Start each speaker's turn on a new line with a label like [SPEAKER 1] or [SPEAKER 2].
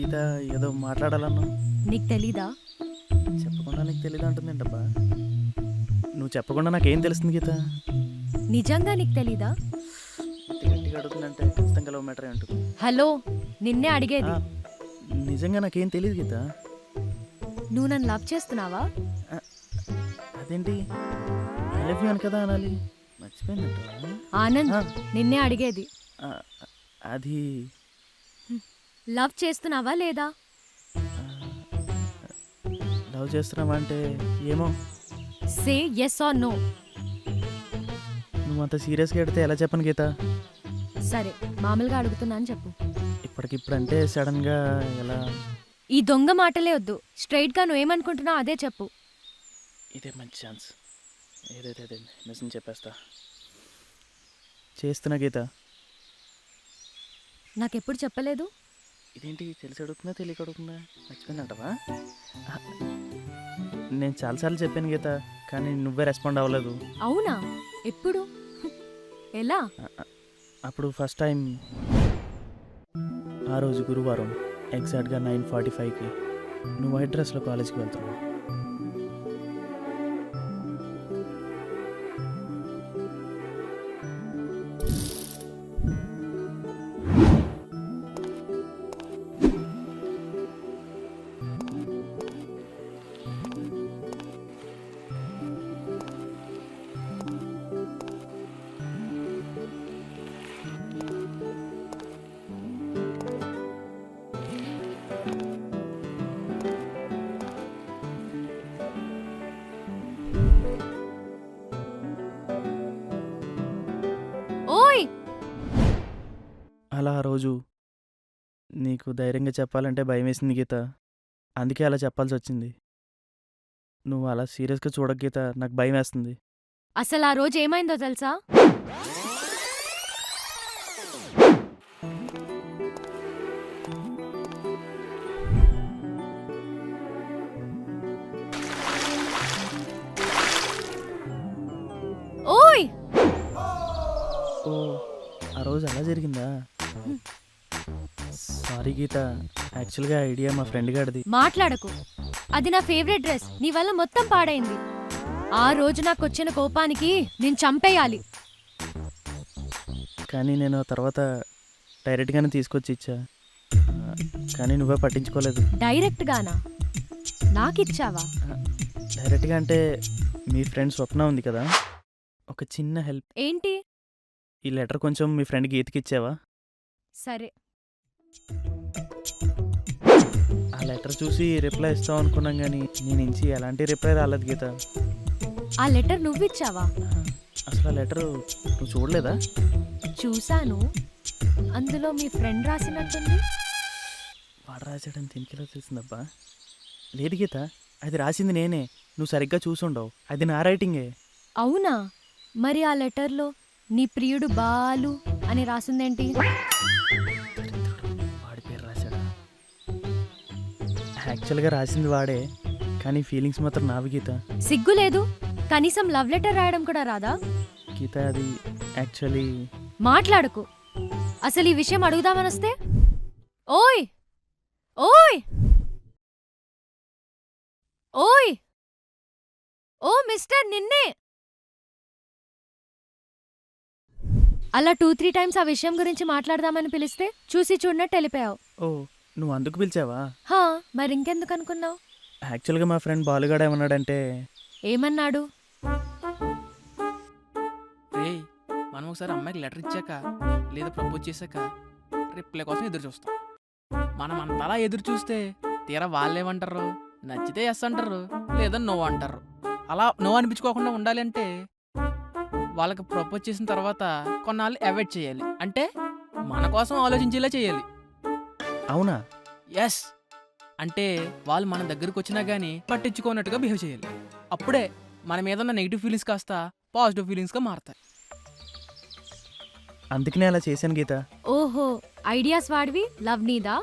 [SPEAKER 1] గీత ఏదో మాట్లాడాలన్నా
[SPEAKER 2] నీకు తెలీదా?
[SPEAKER 1] చెప్పకుండా నీకు తెలియదు అంటుందేంటబ్బా? నువ్వు చెప్పకుండా నాకేం తెలుస్తుంది గీత?
[SPEAKER 2] నిజంగా నీకు తెలీదా?
[SPEAKER 1] ఇంత గట్టిగా అడుగుతుందంటే ఖచ్చితంగా లవ్ మ్యాటరే ఉంటుంది.
[SPEAKER 2] హలో, నిన్నే అడిగేది.
[SPEAKER 1] నిజంగా నాకేం తెలియదు గీత.
[SPEAKER 2] నువ్వు నన్ను లవ్ చేస్తున్నావా?
[SPEAKER 1] అదేంటి ఐ లవ్ యూ అని కదా అనాలి, మర్చిపోయిందంట.
[SPEAKER 2] ఆనంద్, నిన్నే అడిగేది.
[SPEAKER 1] అది
[SPEAKER 2] లవ్ చేస్తున్నావా లేదా?
[SPEAKER 1] లవ్ చేస్తున్నావా అంటే ఏమో.
[SPEAKER 2] Say yes or no.
[SPEAKER 1] నువ్వు అంత సీరియస్గా అడితే ఎలా చెప్పను గీత?
[SPEAKER 2] సరే, మామూలుగా అడుగుతున్నా అని చెప్పు.
[SPEAKER 1] ఇప్పటికిప్పుడు అంటే సడన్గా ఎలా?
[SPEAKER 2] ఈ దొంగ మాటలే వద్దు. స్ట్రైట్గా నువ్వేమనుకుంటున్నావు అదే చెప్పు.
[SPEAKER 1] ఇదే మంచి ఛాన్స్. ఏదైతే అదే నిజం చెప్పేస్తా. చేస్తున్నా గీత.
[SPEAKER 2] నాకెప్పుడు చెప్పలేదు.
[SPEAKER 1] ఇదేంటి తెలిసి అడుగుతుందా తెలియక అడుగుతుందా? మర్చిపోయిందంటవా? నేను చాలాసార్లు చెప్పాను గీత, కానీ నువ్వే రెస్పాండ్ అవ్వలేదు.
[SPEAKER 2] అవునా? ఎప్పుడు? ఎలా?
[SPEAKER 1] అప్పుడు ఫస్ట్ టైం ఆ రోజు గురువారం ఎగ్జాక్ట్గా 9:45కి నువ్వు వైట్ డ్రెస్లో కాలేజ్కి వెళ్తున్నావు.
[SPEAKER 2] ఓయ్,
[SPEAKER 1] అలా ఆ రోజు నీకు ధైర్యంగా చెప్పాలంటే భయం వేసింది గీత, అందుకే అలా చెప్పాల్సి వచ్చింది. నువ్వు అలా సీరియస్గా చూడక గీత, నాకు భయం వేస్తుంది.
[SPEAKER 2] అసలు ఆ రోజు ఏమైందో తెలుసా? ఓయ్,
[SPEAKER 1] ఓ, ఆ రోజు అలా జరిగిందా? సారీ గీత, యాక్చువల్గా ఐడియా మా ఫ్రెండ్ గారిది.
[SPEAKER 2] మాట్లాడకు. అది నా ఫేవరెట్ డ్రెస్. నీ వల్ల మొత్తం పాడైంది. ఆ రోజు నాకు వచ్చిన కోపానికి నేను చంపేయాలి.
[SPEAKER 1] కానీ నేను ఆ తర్వాత డైరెక్ట్గానే తీసుకొచ్చి ఇచ్చా, కానీ నువ్వే పట్టించుకోలేదు.
[SPEAKER 2] డైరెక్ట్గానా? నాకిచ్చావా?
[SPEAKER 1] డైరెక్ట్గా అంటే మీ ఫ్రెండ్ స్వప్న ఉంది కదా, ఒక చిన్న హెల్ప్.
[SPEAKER 2] ఏంటి?
[SPEAKER 1] ఈ లెటర్ కొంచెం మీ ఫ్రెండ్ గీతకి ఇచ్చావా?
[SPEAKER 2] సరే.
[SPEAKER 1] ఆ లెటర్ చూసి రిప్లై ఇస్తావు అనుకున్నాం, కానీ నీ నుంచి ఎలాంటి రిప్లై రాలేదు గీత.
[SPEAKER 2] ఆ లెటర్ నువ్విచ్చావా?
[SPEAKER 1] అసలు ఆ లెటర్ నువ్వు చూడలేదా?
[SPEAKER 2] చూశాను. అందులో మీ ఫ్రెండ్ రాసినట్టుంది.
[SPEAKER 1] వాడు రాశాడని దీనికిలా తెలిసిందబ్బా. లేదు గీత, అది రాసింది నేనే, నువ్వు సరిగ్గా చూసుండవు. అది నా రైటింగే.
[SPEAKER 2] అవునా? మరి ఆ లెటర్లో నీ ప్రియుడు బాలు అని రాసిందేంటి?
[SPEAKER 1] వాడి పేరు రాశాడా? యాక్చువల్గా రాసింది వాడే, కానీ ఫీలింగ్స్ మాత్రం నావి గీత.
[SPEAKER 2] సిగ్గు లేదు? కనీసం లవ్ లెటర్ రాయడం కూడా రాదా?
[SPEAKER 1] గీత, అది యాక్చువల్లీ...
[SPEAKER 2] మాట్లాడకు. అసలు ఈ విషయం అడుగుదామనొస్తే ఓయ్ ఓయ్ ఓయ్ ఓ మిస్టర్, నిన్నే. అలా 2-3 టైమ్స్ ఆ విషయం గురించి మాట్లాడదామని పిలిస్తే చూసి చూడనట్టు వెళ్ళిపోయావు.
[SPEAKER 1] ఓ, నువ్వు అందుకు పిలిచావా?
[SPEAKER 2] హా, మరి ఇంకెందుకు అనుకున్నావు?
[SPEAKER 1] యాక్చువల్గా మా ఫ్రెండ్ బాలుగాడు ఏమన్నాడంటే...
[SPEAKER 2] ఏమన్నాడు?
[SPEAKER 3] రే, మనం ఒకసారి అమ్మాయికి లెటర్ ఇచ్చాక లేదా ప్రపోజ్ చేశాక రిప్లై కోసం ఎదురు చూస్తాం. మనం అంతలా ఎదురు చూస్తే తీరా వాళ్ళేమంటారు? నచ్చితే ఎస్ అంటారు, లేదా నో అంటారు. అలా నో అనిపించుకోకుండా ఉండాలి అంటే వాళ్ళకి ప్రపోజ్ చేసిన తర్వాత కొన్నాళ్ళు అవాయిడ్ చేయాలి. అంటే మన కోసం ఆలోచించేలా చేయాలి.
[SPEAKER 1] అవునా?
[SPEAKER 3] ఎస్, అంటే వాళ్ళు మన దగ్గరకు వచ్చినా కానీ పట్టించుకోనట్టుగా బిహేవ్ చేయాలి. అప్పుడే మన మీద ఉన్న నెగిటివ్ ఫీలింగ్స్ కాస్త పాజిటివ్ ఫీలింగ్స్గా మారుతాయి.
[SPEAKER 1] అందుకనే అలా చేశాను గీత.
[SPEAKER 2] ఓహో, ఐడియాస్ వాడివి, లవ్ నీదా?